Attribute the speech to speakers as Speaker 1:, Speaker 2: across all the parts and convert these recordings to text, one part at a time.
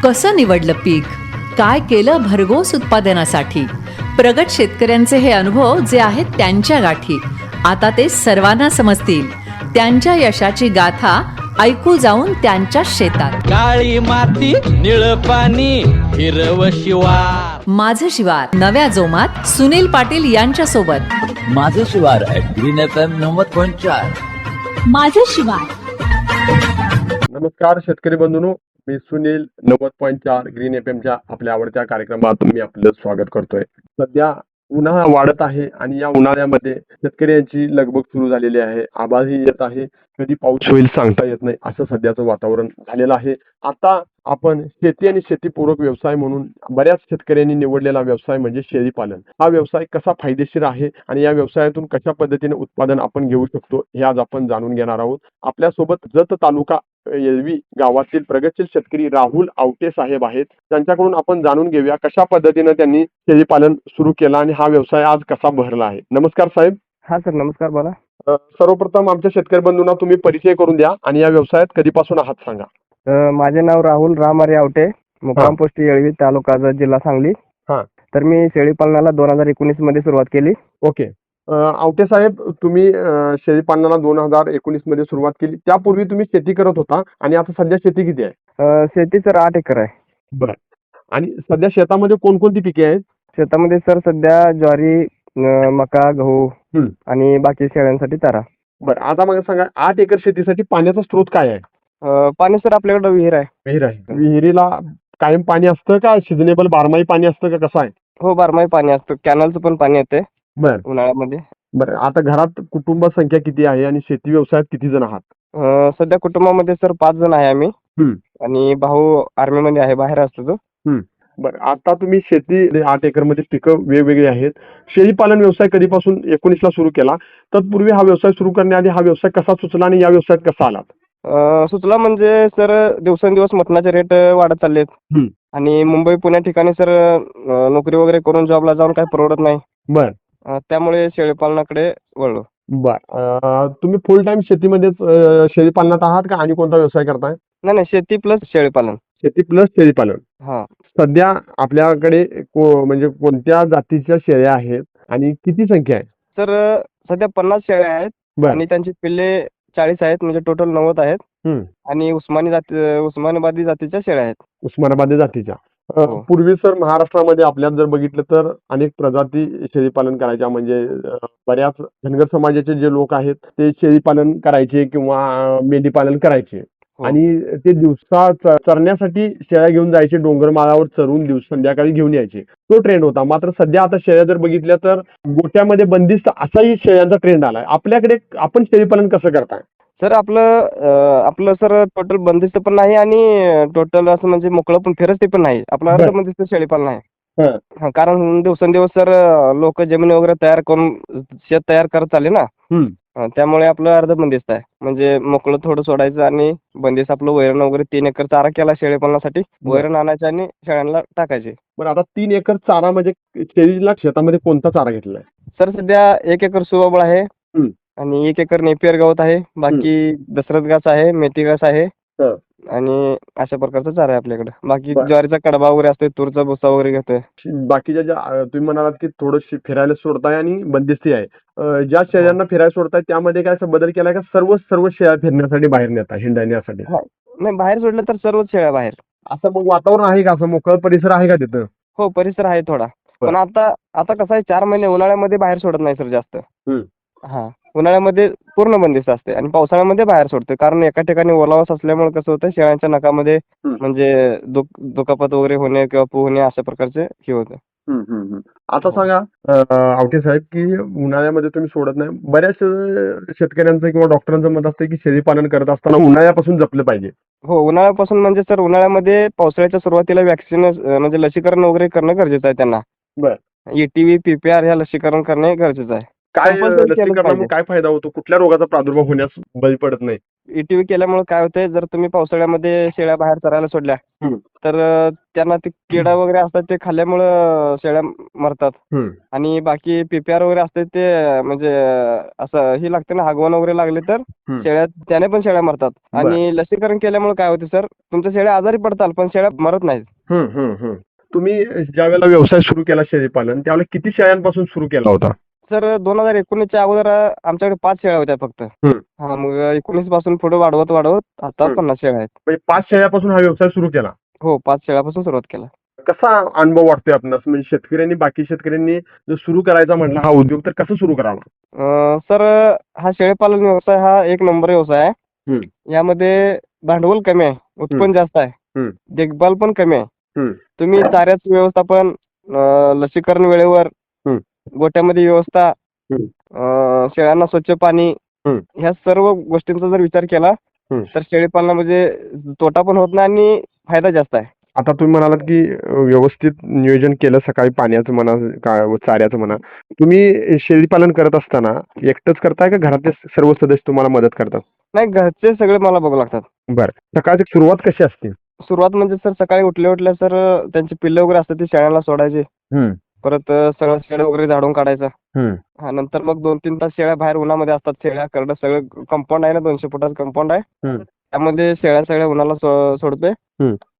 Speaker 1: कसं निवडलं पीक, काय केलं भरघोस उत्पादनासाठी. प्रगत शेतकऱ्यांचे हे अनुभव जे आहेत त्यांच्या गाठी, आता ते सर्वांना समजतील. त्यांच्या यशाची गाथा ऐकू जाऊन त्यांच्या शेतात.
Speaker 2: काळी माती निळ पाणी हिरव शिवार.
Speaker 1: माझं शिवार नव्या जोमात सुनील पाटील यांच्या सोबत.
Speaker 3: माझं शिवार ग्रीन FM 90.4.
Speaker 4: माझं शिवार.
Speaker 5: नमस्कार शेतकरी बंधूंनो, मी सुनील 90.4 ग्रीन एफएमच्या आपल्या आवडत्या कार्यक्रमात मी आपलं स्वागत करतोय. सध्या उन्हाळा वाढत आहे आणि या उन्हाळ्यामध्ये शेतकऱ्यांची लगबग सुरू झालेली आहे. आभाळही येत आहे, कधी पाऊस होईल सांगता येत नाही, असं सध्याचं वातावरण झालेलं आहे. आता आपण शेती आणि शेतीपूरक व्यवसाय म्हणून बऱ्याच शेतकऱ्यांनी निवडलेला व्यवसाय म्हणजे शेळीपालन. हा व्यवसाय कसा फायदेशीर आहे आणि या व्यवसायातून कशा पद्धतीने उत्पादन आपण घेऊ शकतो हे आज आपण जाणून घेणार आहोत. आपल्यासोबत जत तालुका येळवी गावातील प्रगतशील शेतकरी राहुल आवटे साहेब आहेत. त्यांच्याकडून आपण जाणून घेऊया कशा पद्धतीने त्यांनी शेळीपालन सुरू केलं आणि हा व्यवसाय आज कसा बहरला आहे. नमस्कार साहेब.
Speaker 6: हा सर, नमस्कार, बोला.
Speaker 5: सर्वप्रथम आमच्या शेतकरी बंधूंना तुम्ही परिचय करून द्या आणि या व्यवसायात कधीपासून आहात सांगा.
Speaker 6: माझे नाव राहुल रामारी आवटे, मुक्काम पोस्ट येळवी, तालुका जत, जिल्हा सांगली.
Speaker 5: हा.
Speaker 6: तर मी शेळीपालनाला 2019 मध्ये सुरुवात केली.
Speaker 5: ओके. आवटे साहेब, तुम्ही शेळीपालनाला 2019 मध्ये सुरुवात केली. त्यापूर्वी तुम्ही शेती करत होता आणि आता सध्या शेती किती आहे?
Speaker 6: शेती सर 8 एकर आहे.
Speaker 5: बरं. आणि सध्या शेतामध्ये कोणकोणती पिके आहेत?
Speaker 6: शेतामध्ये सर सध्या ज्वारी, मका, गहू आणि बाकी शेळ्यांसाठी चारा.
Speaker 5: बरं, आता मला सांगा 8 एकर शेतीसाठी पाण्याचा स्रोत काय आहे?
Speaker 6: पाणी सर आपल्याकडे विहीर आहे.
Speaker 5: विहीर आहे. विहिरीला कायम पाणी असतं का सिजनेबल बारमाही पाणी असतं का कसं आहे?
Speaker 6: हो, बारमाही पाणी असतं. कॅनलचं पण पाणी येते
Speaker 5: बरं.
Speaker 6: उन्हाळ्यामध्ये.
Speaker 5: बरं, आता घरात कुटुंब संख्या किती आहे आणि शेती व्यवसायात किती जण आहात?
Speaker 6: सध्या कुटुंबामध्ये सर 5 जण आहे आम्ही. आणि भाऊ आर्मीमध्ये आहे, बाहेर असतो तो.
Speaker 5: बरं, आता तुम्ही शेती 8 एकर मध्ये पिकं वेगवेगळी आहेत. शेळीपालन व्यवसाय कधीपासून 19 ला सुरू केला? तत्पूर्वी हा व्यवसाय सुरू करण्याआधी हा व्यवसाय कसा सुचला आणि या व्यवसायात कसा आलात?
Speaker 6: सुचला म्हणजे सर दिवसेंदिवस मटणाचे रेट वाढत चाललेत आणि मुंबई पुण्या ठिकाणी सर नोकरी वगैरे करून जॉबला जाऊन काही परवडत नाही.
Speaker 5: बर.
Speaker 6: त्यामुळे शेळीपालनाकडे वळलो.
Speaker 5: बर, तुम्ही फुल टाइम शेतीमध्ये शेळीपालनात आहात का आणि कोणता व्यवसाय करताय?
Speaker 6: नाही, शेती प्लस शेळीपालन.
Speaker 5: शेती प्लस शेळीपालन.
Speaker 6: हा.
Speaker 5: सध्या आपल्याकडे म्हणजे कोणत्या जातीच्या शेळ्या आहेत आणि किती संख्या आहे?
Speaker 6: सर सध्या 50 शेळ्या आहेत आणि त्यांची पिल्ले 40 आहेत, म्हणजे टोटल 90 आहेत. आणि उस्मानाबादी जातीच्या शेळ्या आहेत.
Speaker 5: उस्मानाबादी जातीच्या. पूर्वी सर महाराष्ट्रामध्ये आपल्यात जर बघितलं तर अनेक प्रजाती शेळीपालन करायच्या, म्हणजे बऱ्याच धनगर समाजाचे जे लोक आहेत ते शेळीपालन करायचे किंवा मेंढीपालन करायचे आणि ते दिवसा चरण्यासाठी शेळ्या घेऊन जायचे, डोंगर माळावर चरून संध्याकाळी घेऊन यायचे. तो ट्रेंड होता. मात्र सध्या आता शेळ्या जर बघितल्या तर गोट्यामध्ये बंदिस्त असाही शेळ्यांचा ट्रेंड आलाय. आपल्याकडे आपण शेळीपालन कसं करताय?
Speaker 6: सर आपलं सर टोटल बंदिस्त पण नाही आणि टोटल असं म्हणजे मोकळं पण फिरस्ती पण नाही. आपलं अर्ध बंदिस्त शेळीपालन आहे. कारण दिवसेंदिवस सर लोक जमीन वगैरे तयार करून शेत तयार करत चालले ना, त्यामुळे आपलं अर्ध बंदिस्त आहे. म्हणजे मोकळं थोडं सोडायचं आणि बंदिस्त आपलं वैरण वगैरे 3 एकर चारा केला शेळीपालनासाठी. वैरण आणायचं आणि शेळ्यांना टाकायचे.
Speaker 5: बरं, आता 3 एकर चारा म्हणजे शेळीला शेतामध्ये कोणता चारा घेतलाय?
Speaker 6: सर सध्या 1 एकर सुबाबळ आहे आणि 1 एकर नेपियर गवत आहे. बाकी दशरथ घास आहे, मेथी घास आहे आणि अशा प्रकारचा चारा आहे आपल्याकडे. बाकी ज्वारीचा कडबा वगैरे असतो, तूरचा भुसा वगैरे घेतोय.
Speaker 5: बाकीच्या ज्या तुम्ही म्हणालात की थोडं फिरायला सोडताय आणि बंदिस्ती आहे, ज्या शेळ्यांना फिरायला सोडताय त्यामध्ये काय असं बदल केलाय का? सर्व शेळ्या फिरण्यासाठी बाहेर नेताय, हिंडण्यासाठी?
Speaker 6: नाही, बाहेर सोडलं तर सर्वच शेळ्या बाहेर.
Speaker 5: असं मग वातावरण आहे का? असं मोकळं परिसर आहे का तिथं?
Speaker 6: हो, परिसर आहे थोडा. पण आता कसं आहे, 4 महिने उन्हाळ्यामध्ये बाहेर सोडत नाही सर जास्त. हा, उन्हाळ्यामध्ये पूर्ण बंदिस्त असते आणि पावसाळ्यामध्ये बाहेर सोडते. कारण एका ठिकाणी ओलावास असल्यामुळे कसं होतं, शेळ्यांच्या नखामध्ये म्हणजे दुखापत वगैरे होणे किंवा पू होणे अशा प्रकारचे हे होतं.
Speaker 5: आता सांगा आवटे साहेब की उन्हाळ्यामध्ये तुम्ही सोडत नाही. बऱ्याच शेतकऱ्यांचं किंवा डॉक्टरांचं मत असतं की शेळीपालन करत असताना उन्हाळ्यापासून जपलं पाहिजे.
Speaker 6: हो, उन्हाळ्यापासून म्हणजे सर उन्हाळ्यामध्ये पावसाळ्याच्या सुरुवातीला वॅक्सिन म्हणजे लसीकरण वगैरे करणं गरजेचं आहे त्यांना. ETV, PPR ह्या लसीकरण करणे गरजेचं आहे.
Speaker 5: काय लसीकरणामुळे काय फायदा होतो? कुठल्या रोगाचा प्रादुर्भाव होण्यास बळी पडत नाही?
Speaker 6: ETV केल्यामुळे काय होतंय, जर तुम्ही पावसाळ्यामध्ये शेळ्या बाहेर चरायला सोडल्या
Speaker 5: हम्म.
Speaker 6: तर त्यांना ते किडा वगैरे असतात ते खाल्ल्यामुळं शेळ्या मरतात. आणि बाकी PPR वगैरे असते ते म्हणजे असं ही लागते ना, हगवण वगैरे लागले तर शेळ्या त्याने पण शेळ्या मरतात. आणि लसीकरण केल्यामुळे काय होते सर, तुमच्या शेळ्या आजारी पडतात पण शेळ्या मरत नाहीत.
Speaker 5: तुम्ही ज्या वेळेला व्यवसाय सुरू केला शेळीपालन त्यावेळेला किती शेळ्यांपासून सुरू केला होता?
Speaker 6: सर 2019च्या अगोदर आमच्याकडे 5 शेळ्या होत्या फक्त. हा, मग 19 पासून पुढे वाढवत आता 50 शेळ्या आहेत.
Speaker 5: म्हणजे 5 शेळ्यापासून हा व्यवसाय सुरू केला.
Speaker 6: हो, 5 शेळ्यापासून सुरुवात केला.
Speaker 5: कसा अनुभव वाटतोय आपणास? म्हणजे शेतकऱ्यांनी बाकी शेतकऱ्यांनी जर सुरू करायचा म्हटला हा उद्योग तर कसं सुरू करावा?
Speaker 6: सर हा शेळीपालन व्यवसाय हा एक नंबर व्यवसाय आहे. यामध्ये भांडवल कमी आहे, उत्पन्न जास्त आहे, देखभाल पण कमी आहे. तुम्ही चाऱ्याचं व्यवस्थापन, लसीकरण वेळेवर, गोठ्यामध्ये व्यवस्था, शेळ्यांना स्वच्छ पाणी, ह्या सर्व गोष्टींचा जर विचार केला तर शेळीपालनामध्ये तोटा पण होत नाही आणि फायदा जास्त आहे.
Speaker 5: आता तुम्ही म्हणालात की व्यवस्थित नियोजन केलं, सकाळी पाण्याचं म्हणा, चाऱ्याचं म्हणा. तुम्ही शेळीपालन करत असताना एकटंच करताय का घरातले सर्व सदस्य तुम्हाला मदत करतात?
Speaker 6: नाही, घरचे सगळे मला बघू लागतात.
Speaker 5: बरं, सकाळची सुरुवात कशी असते?
Speaker 6: सुरुवात म्हणजे सर सकाळी उठल्या सर त्यांची पिल्लं वगैरे असतात ती शेळ्यांना सोडायची. परत सगळं शेड वगैरे झाडून काढायचं. हा, नंतर मग 2-3 तास शेळ्या बाहेर उन्हामध्ये असतात. शेळ्या करडं सगळं कंपाऊंड आहे ना, 200 फुटाचं कंपाऊंड आहे. त्यामध्ये शेळ्या सगळ्या उन्हाला सोडतोय.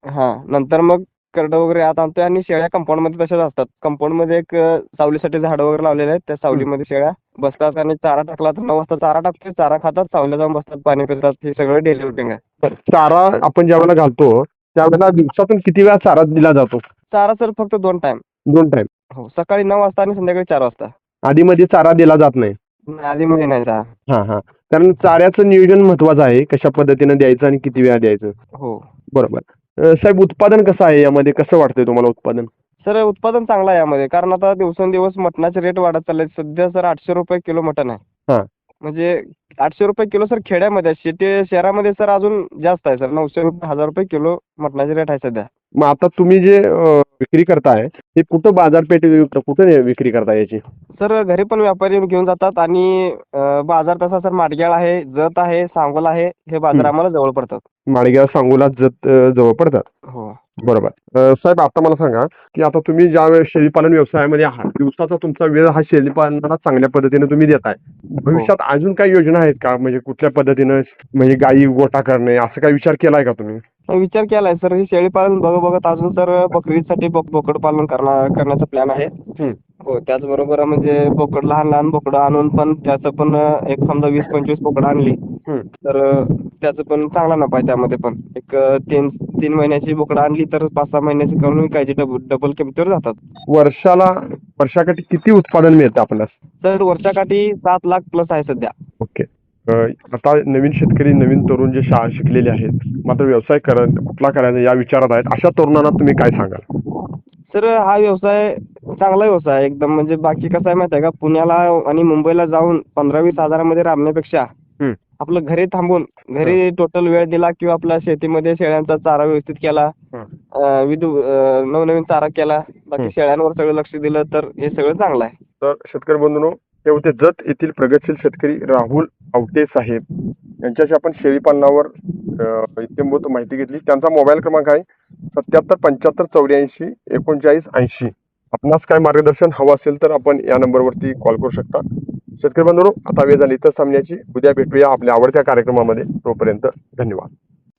Speaker 6: हा, नंतर मग करडं वगैरे आत आणतोय आणि शेळ्या कंपाऊंड मध्ये तशाच असतात. कंपाऊंड मध्ये एक सावलीसाठी झाडं वगैरे लावलेले आहेत. त्या सावलीमध्ये शेळ्या बसतात आणि चारा टाकला तर 9 वाजता चारा टाकतोय, चारा खातात, सावलीला जाऊन बसतात, पाणी पितात. हे सगळं डेली रुटीन आहे.
Speaker 5: चारा आपण ज्यावेळेला घालतो त्यावेळेला दिवसातून किती वेळा चारा दिला जातो?
Speaker 6: चारा सर फक्त 2 टाइम.
Speaker 5: 2 टाइम.
Speaker 6: हो, सकाळी 9 वाजता आणि संध्याकाळी 4 वाजता.
Speaker 5: आधी मध्ये चारा दिला जात नाही?
Speaker 6: आधीमध्ये नाही चारा.
Speaker 5: हा, कारण चाऱ्याचं नियोजन महत्वाचं आहे, कशा पद्धतीने द्यायचं आणि किती वेळा द्यायचं.
Speaker 6: हो,
Speaker 5: बरोबर. साहेब, उत्पादन कसं आहे यामध्ये? कसं वाटतंय तुम्हाला उत्पादन?
Speaker 6: सर उत्पादन चांगलं आहे यामध्ये, कारण आता दिवसेंदिवस मटणाचे रेट वाढत चालले. सध्या सर 800 रुपये किलो मटण आहे. म्हणजे 800 रुपये किलो सर खेड्यामध्ये आहे. शहरामध्ये सर अजून जास्त आहे सर, 900 रुपये 1000 रुपये किलो मटणाचे रेट आहे सध्या.
Speaker 5: मग आता तुम्ही जे विक्री करताय ते कुठं बाजारपेठ कुठं विक्री करताय याची?
Speaker 6: सर घरी पण व्यापारी घेऊन जातात आणि बाजार तसा सर माडग्याळ आहे, जत आहे, सांगोला आहे, हे बाजार आम्हाला जवळ पडतात.
Speaker 5: माडग्याळ, सांगोला, जत जवळ पडतात.
Speaker 6: हो,
Speaker 5: बरोबर. साहेब, आता मला सांगा की आता तुम्ही ज्या वेळेस शेळीपालन व्यवसायामध्ये आहात, दिवसाचा तुमचा वेळ हा शेळीपालनाला चांगल्या पद्धतीने तुम्ही देताय. भविष्यात अजून काही योजना आहेत का? म्हणजे कुठल्या पद्धतीनं, म्हणजे गायी गोठा करणे असं काही विचार केलाय का तुम्ही?
Speaker 6: विचार केलाय सर. हे शेळीपालन बघत अजून सर बकरीसाठी बोकड पालन करण्याचा प्लॅन आहे. हो, त्याचबरोबर म्हणजे बोकड, लहान बोकडं आणून पण त्याचं पण एक समजा 20-25 बोकडं आणली तर त्याचं पण चांगला नफा आहे त्यामध्ये पण. एक 3 महिन्याची बोकडं आणली तर 5-6 महिन्याची करून विकायची, डबल किमतीवर जातात.
Speaker 5: वर्षाकाठी किती उत्पादन मिळतं आपल्याला?
Speaker 6: तर वर्षाकाठी 7 लाख प्लस आहे सध्या.
Speaker 5: ओके. आता नवीन शेतकरी, नवीन तरुण जे शाळा शिकलेले आहेत, मात्र व्यवसाय कुठला करायचा या विचारात आहेत, अशा तरुणांना तुम्ही काय सांगाल?
Speaker 6: सर हा व्यवसाय चांगला व्यवसाय आहे एकदम. म्हणजे बाकी कसं आहे माहिती आहे का, पुण्याला आणि मुंबईला जाऊन 15-20 हजारामध्ये राबण्यापेक्षा आपलं घरी थांबून घरी टोटल वेळ दिला किंवा आपल्या शेतीमध्ये शेळ्यांचा चारा व्यवस्थित केला, नवनवीन चारा केला, बाकी शेळ्यांवर सगळं लक्ष दिलं तर हे सगळं चांगलं आहे.
Speaker 5: तर शेतकरी बंधूंनो, ते होते जत येथील प्रगतशील शेतकरी राहुल आवटे साहेब. यांच्याशी आपण शेळीपालनावर इत्यंभूत माहिती घेतली. त्यांचा मोबाईल क्रमांक आहे 77-75-84-39-80. आपणास काय मार्गदर्शन हवं असेल तर आपण या नंबरवरती कॉल करू शकता. शेतकरी बंधूंनो, आता वेळ झाली तर सामन्याची. उद्या भेटूया आपल्या आवडत्या कार्यक्रमामध्ये. तोपर्यंत धन्यवाद.